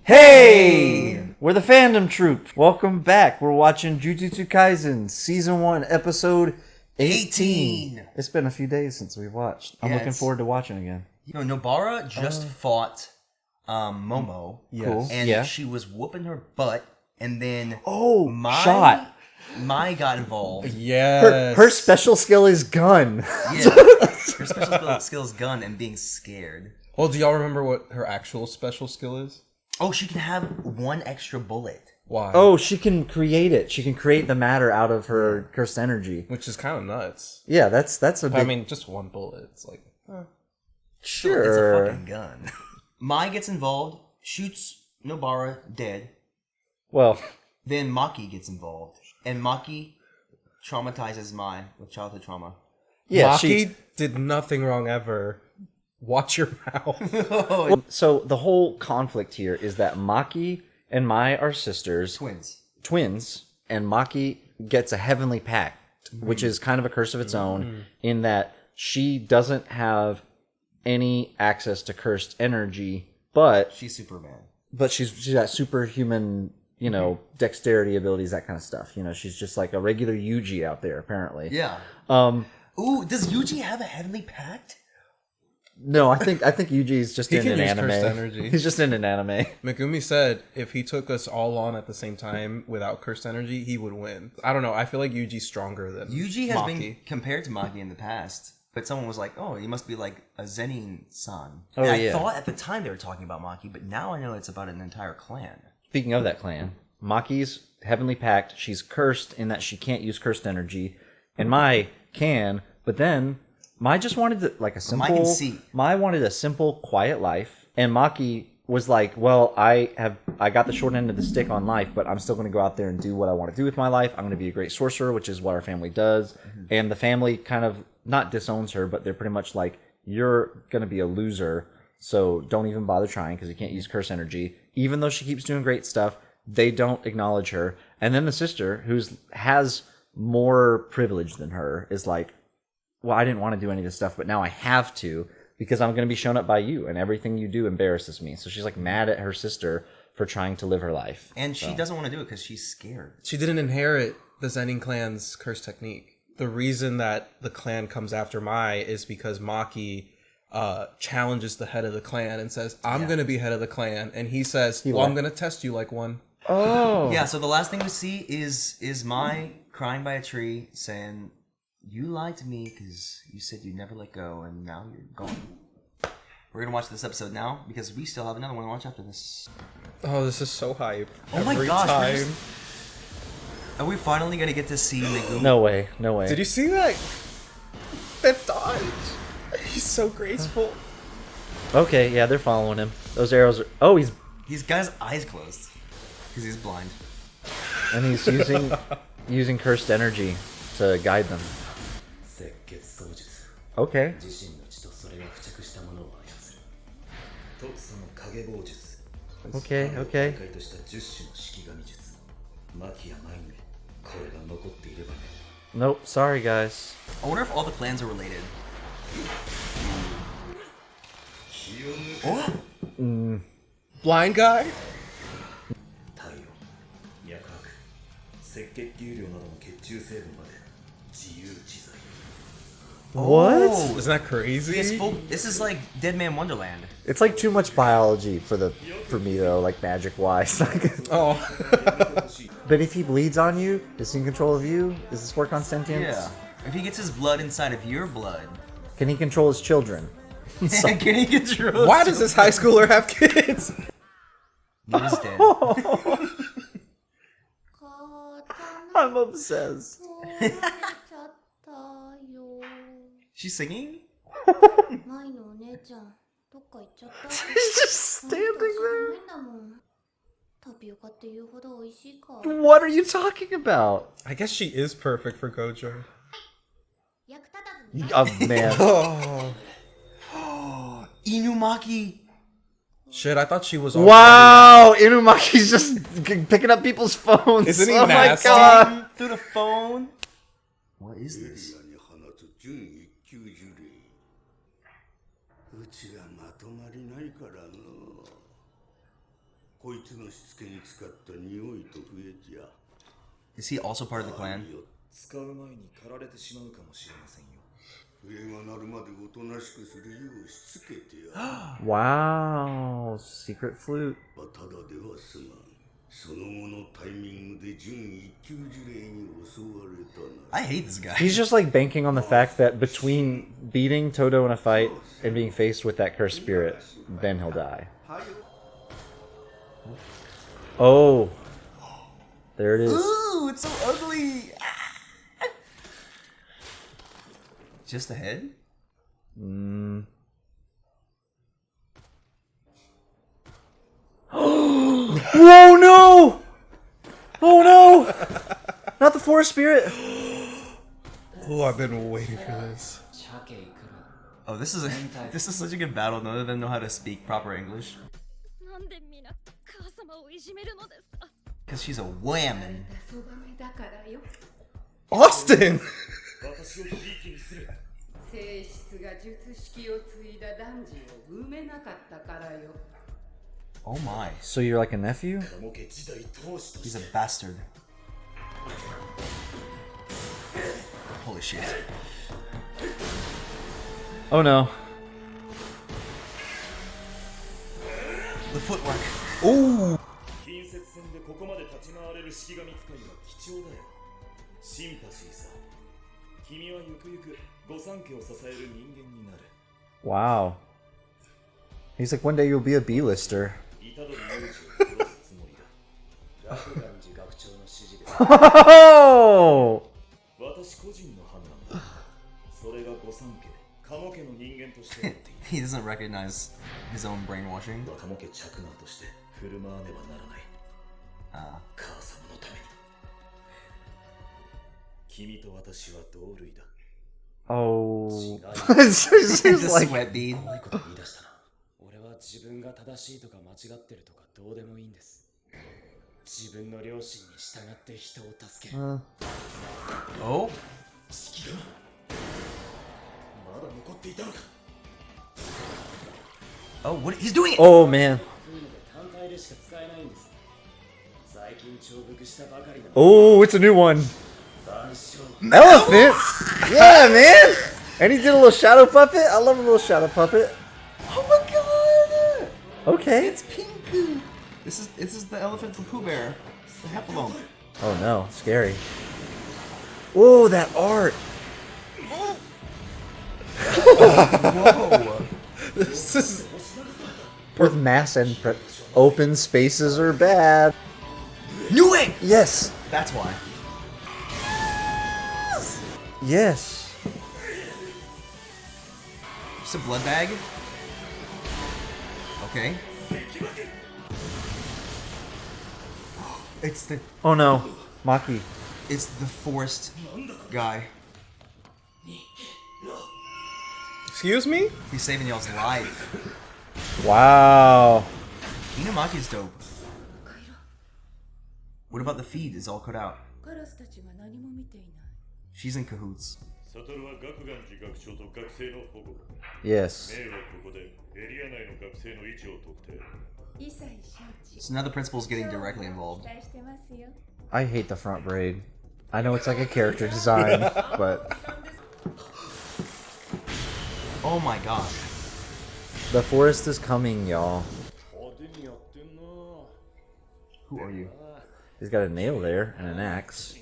Hey! We're the fandom troop. Welcome back. We're watching Jujutsu Kaisen, Season 1, Episode 18. It's been a few days since we watched. I'm looking forward to watching again. You know, Nobara just fought Momo. Cool. And she was whooping her butt, and then Mai got involved. Yes. Her special skill is gun. Yeah. Her special skill is gun and being scared. Well, do y'all remember what her actual special skill is? Oh, she can have one extra bullet. Why? Oh, she can create it. She can create the matter out of her cursed energy. Which is kind of nuts. Yeah, that's a big... I mean, just one bullet. It's like... Sure. It's a fucking gun. Mai gets involved, shoots Nobara dead. Well... Then Maki gets involved. And Maki traumatizes Mai with childhood trauma. Yeah, Maki did nothing wrong ever. Watch your mouth. So the whole conflict here is that Maki and Mai are sisters. Twins. And Maki gets a heavenly pact, which is kind of a curse of its own, in that she doesn't have any access to cursed energy, but... She's Superman. But she's got superhuman, you know, dexterity abilities, that kind of stuff. You know, she's just like a regular Yuji out there, apparently. Yeah. Ooh, does Yuji have a heavenly pact? No, I think Yuji's just in an anime. Cursed energy. He's just in an anime. Megumi said if he took us all on at the same time without cursed energy, he would win. I don't know. I feel like Yuji's stronger than Yuji has Maki. been compared to Maki in the past, but someone was like, "Oh, he must be like a Zenin-san." Oh, and yeah. I thought at the time they were talking about Maki, but now I know it's about an entire clan. Speaking of that clan, Maki's heavenly pact, she's cursed in that she can't use cursed energy, and Mai can, but then Mai just wanted Mai wanted a simple, quiet life, and Maki was like, "Well, I got the short end of the stick on life, but I'm still going to go out there and do what I want to do with my life. I'm going to be a great sorcerer, which is what our family does." And the family kind of not disowns her, but they're pretty much like, "You're going to be a loser, so don't even bother trying because you can't use curse energy." Even though she keeps doing great stuff, they don't acknowledge her. And then the sister, who has more privilege than her, is like, "Well, I didn't want to do any of this stuff, but now I have to because I'm going to be shown up by you, and everything you do embarrasses me." So she's like mad at her sister for trying to live her life. And she doesn't want to do it because she's scared. She didn't inherit the Zenin clan's curse technique. The reason that the clan comes after Mai is because Maki challenges the head of the clan and says, "I'm going to be head of the clan." And he says, "Well, I'm going to test you like one." Oh. Yeah, so the last thing we see is Mai crying by a tree saying, "You lied to me because you said you'd never let go, and now you're gone." We're going to watch this episode now because we still have another one to watch after this. Oh, this is so hype. Oh my gosh. Are we finally going to get to see Megumi? No way. Did you see that? That dodge. He's so graceful. Okay, yeah, they're following him. Those arrows are... Oh, He's got his eyes closed because he's blind. And he's using cursed energy to guide them. Okay. Okay. Nope, sorry guys. I wonder if all the clans are related. Oh! Blind guy? What? Oh, Isn't that crazy? this is like Dead Man Wonderland. It's like too much biology for me though, like magic wise. Oh. But if he bleeds on you, is he in control of you? Does this work on sentience? Yeah. If he gets his blood inside of your blood, Can he control his children? can he control? Why does this high schooler have kids? He's dead. I'm obsessed. She's singing? He's just standing there. What are you talking about? I guess she is perfect for Gojo. Oh, man. Oh. Inumaki. Shit, I thought she was already Wow! Inumaki's just picking up people's phones. Isn't he oh nasty? my god! Through the phone. What is this? Is he also part of the clan? Wow, secret flute. I hate this guy. He's just like banking on the fact that between beating Todo in a fight and being faced with that cursed spirit, then he'll die. Oh, there it is. Ooh, it's so ugly. Just a head? Whoa, no! Oh no! Not the forest spirit. Oh, I've been waiting for this. Oh, this is such a good battle. None of them know how to speak proper English. Because she's a woman. Austin! Oh my. So you're like a nephew? He's a bastard. Holy shit. Oh no. The footwork. Ooh. Wow. He's like, one day you'll be a B-lister. Oh! He doesn't recognize his own brainwashing. Oh. It's just like, sweat bead. Oh? Oh, what? He's doing it! oh man. Oh, it's a new one. Elephant? Yeah, man. And he did a little shadow puppet. I love a little shadow puppet. Oh my god! Okay. It's pink. This is the elephant from Pooh Bear. The Heffalump. Oh no, scary. Oh, that art. Whoa. This is... With mass and open spaces are bad. Knew it! Yes. That's why. Yes. Just a blood bag? Okay. It's the Oh no, Maki. it's the forest guy. Excuse me? He's saving y'all's life. Wow. Inamaki's dope. What about the feed? Is all cut out. She's in cahoots. Yes. So now the principal's getting directly involved. I hate the front braid. I know it's like a character design, but Oh my gosh. the forest is coming, y'all. Who are you? He's got a nail there and an axe.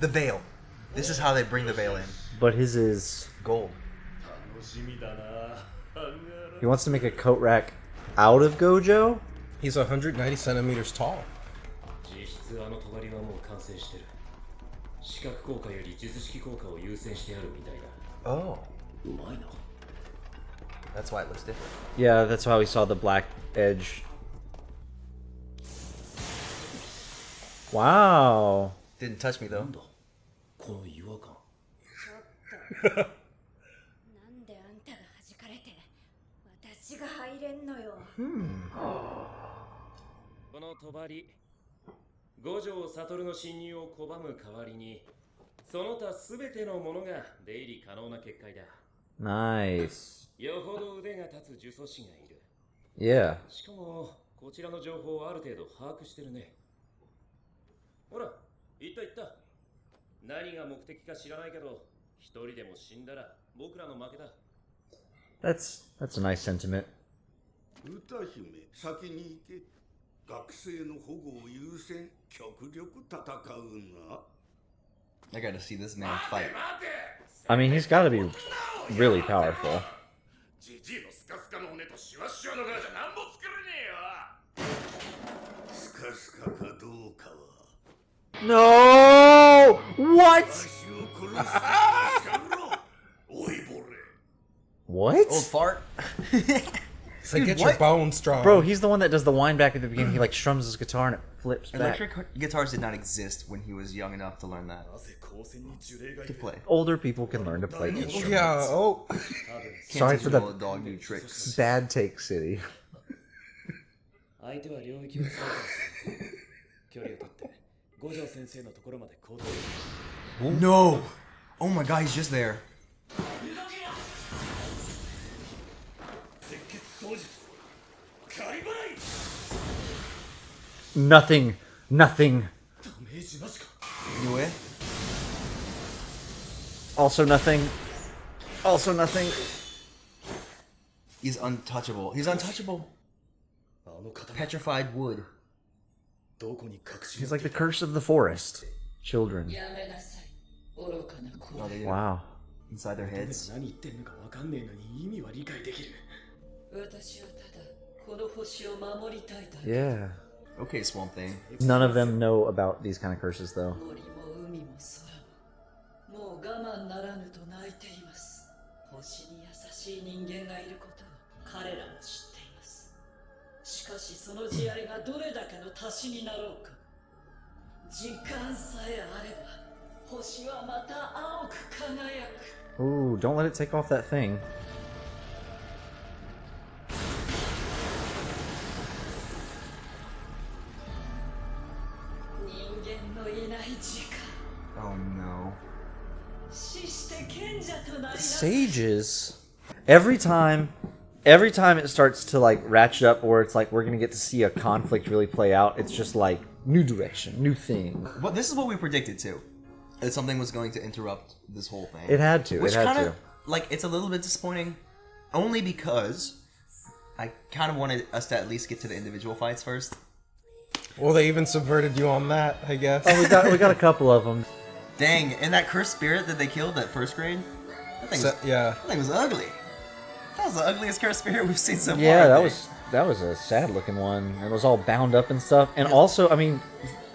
The veil. This is how they bring the veil in. But his is... Gold. He wants to make a coat rack out of Gojo? He's 190 centimeters tall. Oh. That's why it looks different. Yeah, that's how we saw the black edge. Wow. Didn't touch me though. Nice. よほど腕が立つ呪詛師がいる。 Yeah. しかもこちらの情報をある程度把握してるね。ほら、言った何が目的か知らないけど、一人でも死んだら僕らの負けだ。 That's a nice sentiment. 歌姫、先に行け。学生の保護を優先、極力戦うな。 I gotta see this man fight. I mean, he's got to be really powerful. ジジイのスカスカの骨とシワシワの柄じゃ何も作れねえよ。スカスカかどうかは。 No! What? 私を殺して助かろう。おいぼれ。 What? Old fart. It's like, Dude, get your what? bones strong. Bro, he's the one that does the wind back at the beginning. He like strums his guitar and it flips back. Electric guitars did not exist when he was young enough to learn that. To play. Older people can learn to play instruments. Yeah, oh. Sorry for the Can't teach a dog new tricks. bad take, City. 相手は領域を使うかもしれない。距離を取って五条先生のところまで行動。 No! Oh my god, he's just there. Nothing. Nothing. You it? Also nothing. Also nothing. He's untouchable. He's untouchable. Petrified wood. He's like the curse of the forest. Children. やめなさい。愚かな子。 Oh, they Wow. inside their heads. 何言ってんのかわかんねえのに意味は理解できる。私はただこの星を守りたいだけ。 Yeah. Okay, Swamp Thing. None of them know about these kind of curses, though. 森も海も空ももう我慢ならぬと泣いています。星に優しい人間がいることを彼らも知っています。しかしその慈愛がどれだけの足しになろうか。時間さえあれば星はまた青く輝く。 Ooh, don't let it take off that thing. Oh no. Sages. Every time it starts to like ratchet up, or it's like we're gonna get to see a conflict really play out, it's just like new direction, new thing. But this is what we predicted too. That something was going to interrupt this whole thing. It had to. Which It had kind to. of, like, it's a little bit disappointing. Only because I kind of wanted us to at least get to the individual fights first. Well, they even subverted you on that, I guess. Oh, we got a couple of them. Dang, and that cursed spirit that they killed at first grade? Yeah. That thing was ugly. That was the ugliest cursed spirit we've seen so far. Yeah, I think. that was a sad looking one. It was all bound up and stuff. And also, I mean,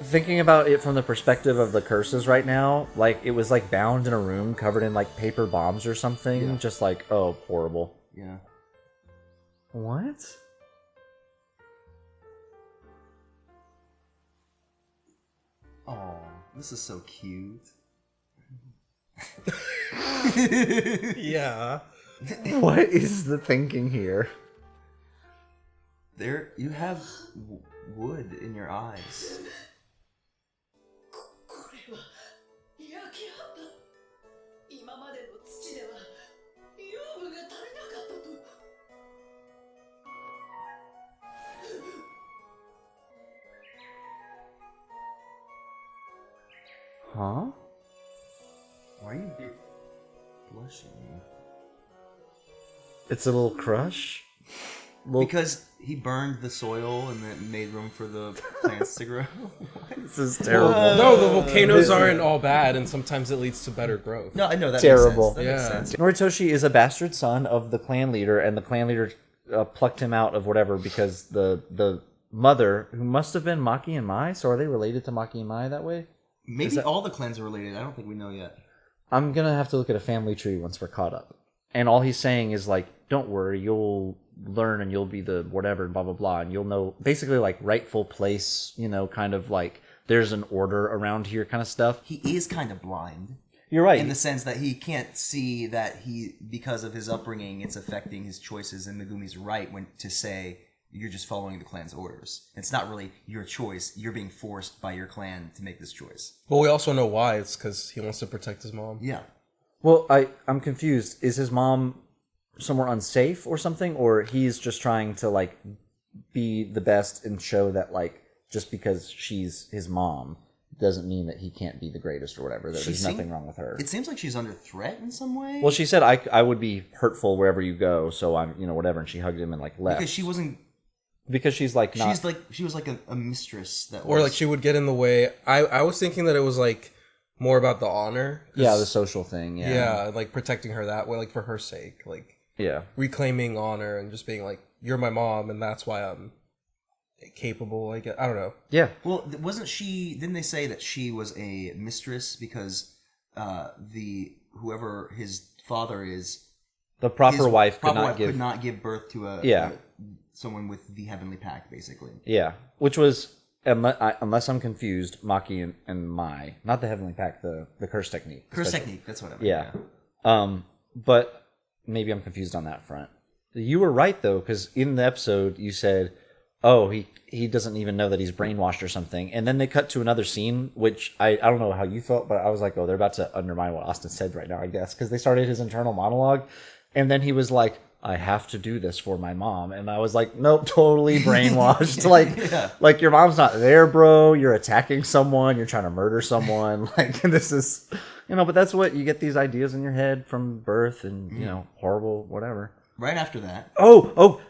thinking about it from the perspective of the curses right now, like it was like bound in a room covered in like paper bombs or something. Yeah. Just like, oh, horrible. Yeah. What? Oh, this is so cute. Yeah. What is the thinking here? There, you have wood in your eyes. これは焼き畑。今までの土では養分が足りなかったと。 Huh? Why are you blushing? It's a little crush? Little, Because he burned the soil and it made room for the plants to grow. this is terrible. No, the volcanoes aren't all bad, and sometimes it leads to better growth. No, I know that Terrible. makes sense. That makes Yeah. sense. Noritoshi is a bastard son of the clan leader, and the clan leader plucked him out of whatever because the mother, who must have been Maki and Mai, so are they related to Maki and Mai that way? Maybe all the clans are related. I don't think we know yet. I'm gonna have to look at a family tree once we're caught up. And all he's saying is like, don't worry, you'll learn and you'll be the whatever, blah, blah, blah. And you'll know basically like rightful place, you know, kind of like there's an order around here kind of stuff. He is kind of blind. You're right. In the sense that he can't see that because of his upbringing, it's affecting his choices. And Megumi's right when to say, you're just following the clan's orders. It's not really your choice. You're being forced by your clan to make this choice. But we also know why. It's because he wants to protect his mom. Yeah. Well, I'm confused. Is his mom somewhere unsafe or something, or he's just trying to like be the best and show that like just because she's his mom doesn't mean that he can't be the greatest or whatever. That there's nothing wrong with her. It seems like she's under threat in some way. Well, she said I would be hurtful wherever you go, so I'm whatever, and she hugged him and like left because she wasn't. Because she's like not. She was like a mistress that. Or like she would get in the way. I was thinking that it was like more about the honor. Yeah, the social thing. Yeah. Yeah, like protecting her that way, like for her sake, like reclaiming honor and just being like, you're my mom, and that's why I'm capable. I don't know. Yeah. Well, wasn't she? Didn't they say that she was a mistress because whoever his father is, the proper wife could not give birth to someone with the heavenly pact, basically. Yeah, which was unless I'm confused, Maki and Mai, not the heavenly pact, the curse technique. Curse technique. That's what I meant. Yeah. But maybe I'm confused on that front. You were right though, because in the episode you said, "Oh, he doesn't even know that he's brainwashed or something," and then they cut to another scene, which I don't know how you felt, but I was like, "Oh, they're about to undermine what Austin said right now," I guess, because they started his internal monologue, and then he was like, "I have to do this for my mom," and I was like, "Nope, totally brainwashed." Like your mom's not there, bro. You're attacking someone. You're trying to murder someone. Like this is, but that's what you get, these ideas in your head from birth, and horrible whatever. Right after that.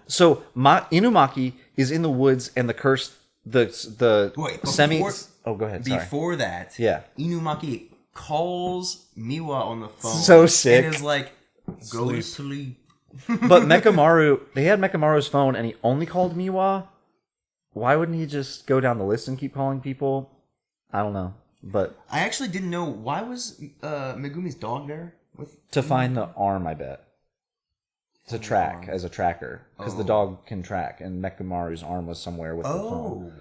So Inumaki is in the woods, and the curse, the Wait, semi. Oh, go ahead. Sorry. Before that, Inumaki calls Miwa on the phone. So sick. And is like, "Go to sleep." But they had Mekamaru's phone, and he only called Miwa. Why wouldn't he just go down the list and keep calling people? I don't know, but I actually didn't know why was Megumi's dog there to find the arm, I bet. To track as a tracker, because the dog can track, and Mekamaru's arm was somewhere with the phone.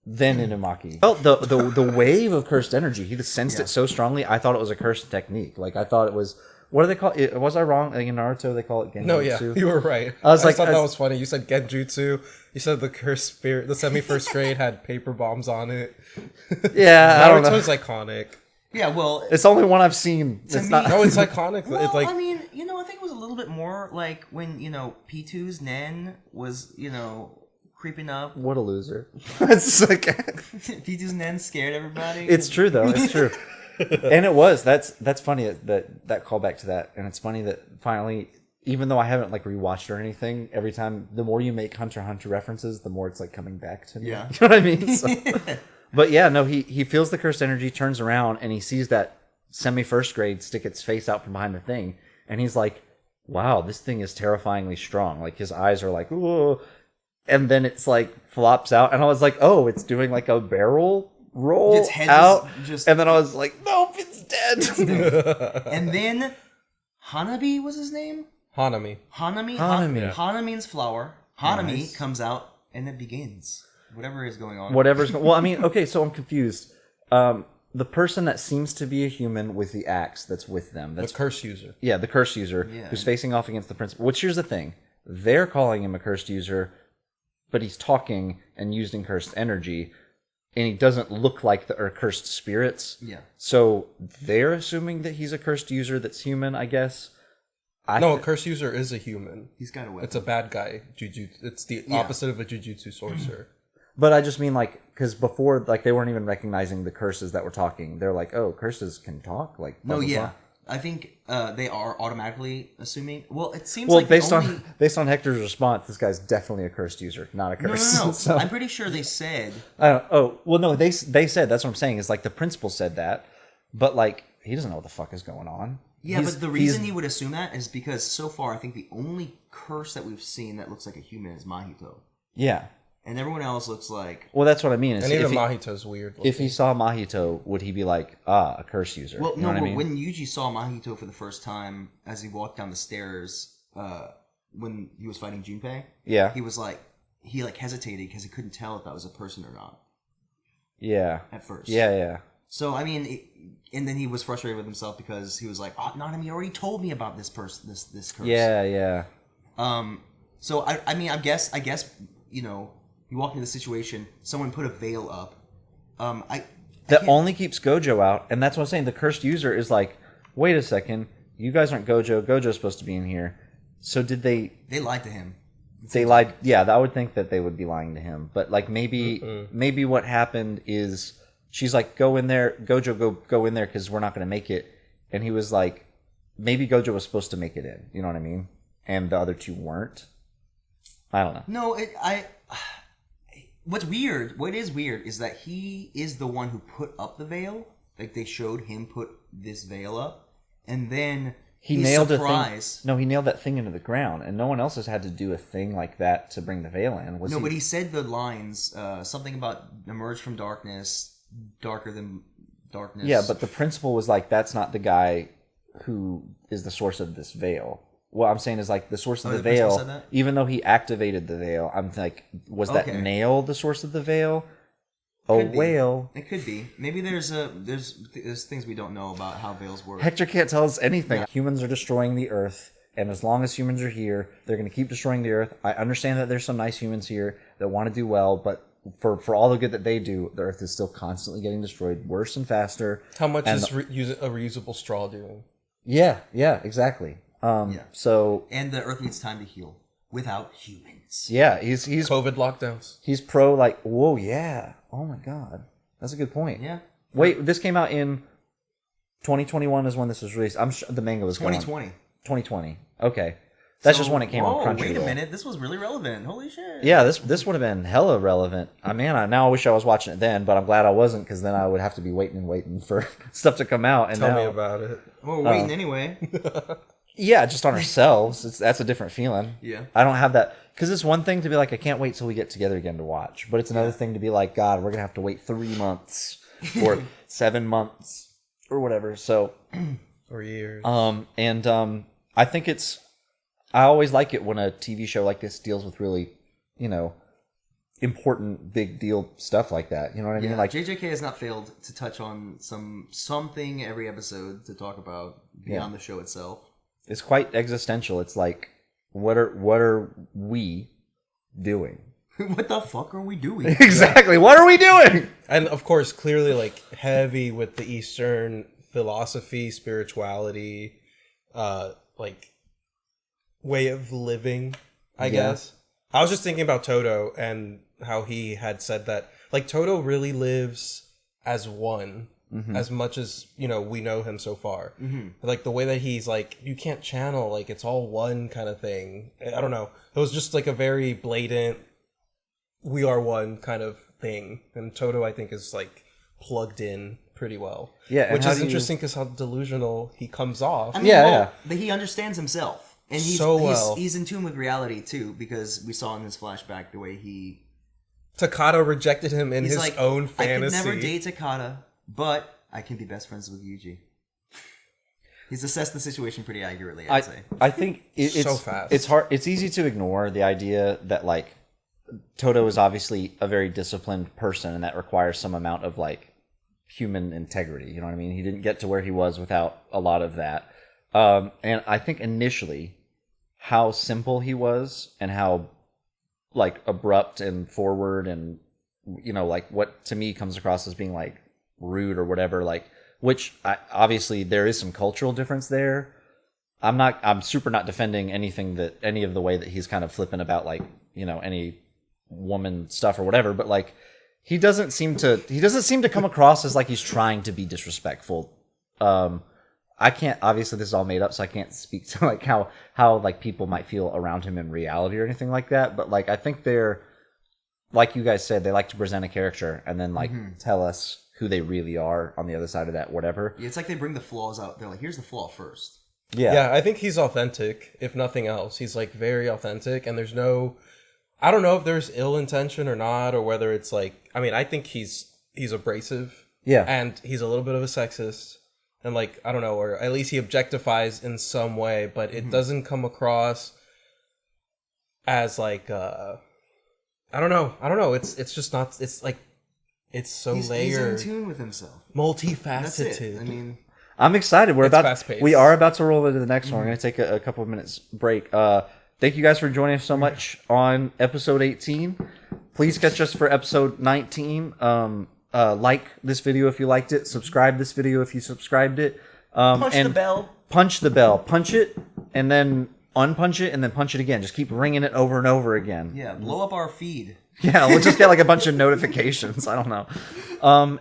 Then Inumaki felt the wave of cursed energy. He just sensed it so strongly. I thought it was a cursed technique. Like I thought it was. What do they call it? Was I wrong? Like in Naruto, they call it Genjutsu. No, yeah, you were right. I thought that was funny. You said Genjutsu. You said the cursed spirit, the semi-first grade had paper bombs on it. Yeah, I don't know. Naruto's iconic. Yeah, well, it's the only one I've seen. No, it's iconic. Well, it's like, I mean, I think it was a little bit more like when P2's Nen was creeping up. What a loser! It's like P2's Nen scared everybody. It's true though. It's true. And it was. That's funny that callback to that. And it's funny that finally, even though I haven't like rewatched or anything, every time the more you make Hunter x Hunter references, the more it's like coming back to me. Yeah. You know what I mean? So, but yeah, no, he feels the cursed energy, turns around, and he sees that semi-first grade stick its face out from behind the thing, and he's like, "Wow, this thing is terrifyingly strong." Like his eyes are like, "Whoa," and then it's like flops out, and I was like, "Oh, it's doing like a barrel roll its head out," just... and then I was like, "Nope, it's dead." And then Hanabi was his name. Hanami. Hana means flower. Hanami comes out, and it begins. Whatever is going on. Well, I mean, okay, so I'm confused. The person that seems to be a human with the axe that's with them. That's the curse user. Yeah, the curse user who's facing off against the principal. Which, here's the thing. They're calling him a cursed user, but he's talking and using cursed energy, and he doesn't look like the cursed spirits. Yeah. So they're assuming that he's a cursed user that's human, I guess. A cursed user is a human. He's got a weapon. It's a bad guy. Jujutsu. It's the opposite of a Jujutsu sorcerer. But I just mean, like, because before, like, they weren't even recognizing the curses that were talking. They're like, "Oh, curses can talk?" Like, blah, blah, blah. I think they are automatically assuming. Well, it seems like based on Hector's response, this guy's definitely a cursed user, not a curse. No. So, I'm pretty sure they said. No, they said, that's what I'm saying. Is like the principal said that, but like he doesn't know what the fuck is going on. Yeah, but the reason he would assume that is because so far, I think the only curse that we've seen that looks like a human is Mahito. Yeah. And everyone else looks like... Well, that's what I mean. And even Mahito's weird looking. If he saw Mahito, would he be like, a curse user? Well, no, when Yuji saw Mahito for the first time, as he walked down the stairs, when he was fighting Junpei, he was like, he hesitated because he couldn't tell if that was a person or not. Yeah. At first. Yeah. So, I mean, and then he was frustrated with himself because he was like, "Oh, Nanami already told me about this person, this curse." Yeah. So, I mean, I guess, you walk into the situation, someone put a veil up. That only keeps Gojo out, and that's what I'm saying. The cursed user is like, wait a second, you guys aren't Gojo. Gojo's supposed to be in here. So did they? They lied to him. They lied. Yeah, I would think that they would be lying to him. But like maybe what happened is she's like, go in there, Gojo, go in there because we're not going to make it. And he was like, maybe Gojo was supposed to make it in. You know what I mean? And the other two weren't. I don't know. No, what is weird is that he is the one who put up the veil. Like they showed him put this veil up, and then he nailed surprise. He nailed that thing into the ground, and no one else has had to do a thing like that to bring the veil in. But he said the lines, something about emerge from darkness, darker than darkness. Yeah, but the principle was like, that's not the guy who is the source of this veil. What I'm saying is like the source of the veil, even though he activated the veil, I'm like, was that nail the source of the veil? Whale. It could be. Maybe there's things we don't know about how veils work. Hector can't tell us anything. Yeah. Humans are destroying the Earth, and as long as humans are here, they're going to keep destroying the Earth. I understand that there's some nice humans here that want to do well, but for all the good that they do, the Earth is still constantly getting destroyed worse and faster. How much is a reusable straw doing? Yeah, exactly. So and the Earth needs time to heal without humans. Yeah, he's COVID lockdowns. He's pro like, whoa, yeah. Oh my god, that's a good point. Yeah. Wait, this came out in 2021 is when this was released. I'm sure the manga was 2020. 2020. Okay, that's just when it came on Crunchyroll. Wait a minute, this was really relevant. Holy shit. Yeah, this would have been hella relevant. Now I wish I was watching it then, but I'm glad I wasn't because then I would have to be waiting for stuff to come out. And Tell me about it. Well, we're waiting anyway. Yeah, just on ourselves. That's a different feeling. Yeah. I don't have that. Because it's one thing to be like, I can't wait till we get together again to watch. But it's another thing to be like, God, we're going to have to wait 3 months or 7 months or whatever. So, or years. I think I always like it when a TV show like this deals with really, important, big deal stuff like that. You know what I mean? Like JJK has not failed to touch on something every episode to talk about beyond the show itself. It's quite existential. It's like, what are we doing? What the fuck are we doing? Exactly. What are we doing? And of course, clearly, like heavy with the Eastern philosophy, spirituality, like way of living. I guess. I was just thinking about Toto and how he had said that, like Toto really lives as one. Mm-hmm. As much as we know him so far, like the way that he's like, you can't channel, like it's all one kind of thing. I don't know. It was just like a very blatant, we are one kind of thing. And Toto, I think, is like plugged in pretty well. Yeah, which is interesting because how delusional he comes off. I mean, but he understands himself, and he's in tune with reality too, because we saw in his flashback the way Takata rejected him in his own fantasy. I could never date Takata. But I can be best friends with Yuji. He's assessed the situation pretty accurately, I'd say. I think it's so fast. It's hard. It's easy to ignore the idea that like Toto is obviously a very disciplined person, and that requires some amount of like human integrity. You know what I mean? He didn't get to where he was without a lot of that. And I think initially, how simple he was, and how like abrupt and forward, and like what to me comes across as being like rude or whatever, like, which obviously there is some cultural difference there. I'm super not defending any of the way that he's kind of flippant about like, any woman stuff or whatever, but like he doesn't seem to come across as like he's trying to be disrespectful. I can't, obviously this is all made up, so I can't speak to like how like people might feel around him in reality or anything like that, but like I think they're, like you guys said, they like to present a character and then like tell us who they really are on the other side of that, whatever. Yeah, it's like they bring the flaws out. They're like, here's the flaw first. Yeah, I think he's authentic, if nothing else. He's like very authentic, and I don't know if there's ill intention or not, or whether it's like, I mean, I think he's abrasive. Yeah. And he's a little bit of a sexist. And like, I don't know, or at least he objectifies in some way, but it doesn't come across as like, I don't know. It's just not, it's like, it's so layered. He's in tune with himself. Multifaceted. That's it. I mean, I'm excited. Fast-paced. We are about to roll into the next one. We're going to take a couple of minutes break. Thank you guys for joining us so much on episode 18. Please catch us for episode 19. Like this video if you liked it. Subscribe this video if you subscribed it. Punch and the bell. Punch the bell. Punch it, and then unpunch it, and then punch it again. Just keep ringing it over and over again. Yeah, blow up our feed. Yeah, we'll just get like a bunch of notifications. I don't know.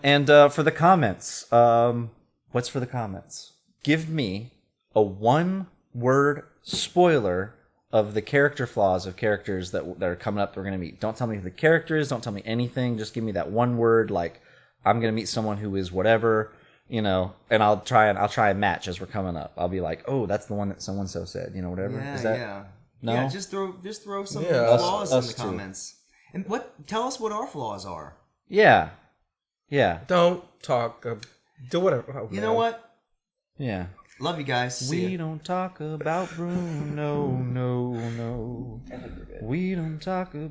And for the comments, what's for the comments? Give me a one-word spoiler of the character flaws of characters that are coming up that we're going to meet. Don't tell me who the character is. Don't tell me anything. Just give me that one word, like, I'm going to meet someone who is whatever, you know, and I'll try and match as we're coming up. I'll be like, oh, that's the one that so-and-so said, you know, whatever. Yeah, is that, yeah. No? Yeah, just throw some Yeah, flaws us in the too. comments. And tell us what our flaws are. Yeah. Yeah. Don't talk. Do whatever. Oh, You man. know what? Yeah. Love you guys. See ya. We don't talk about Bruno, no. We don't talk about...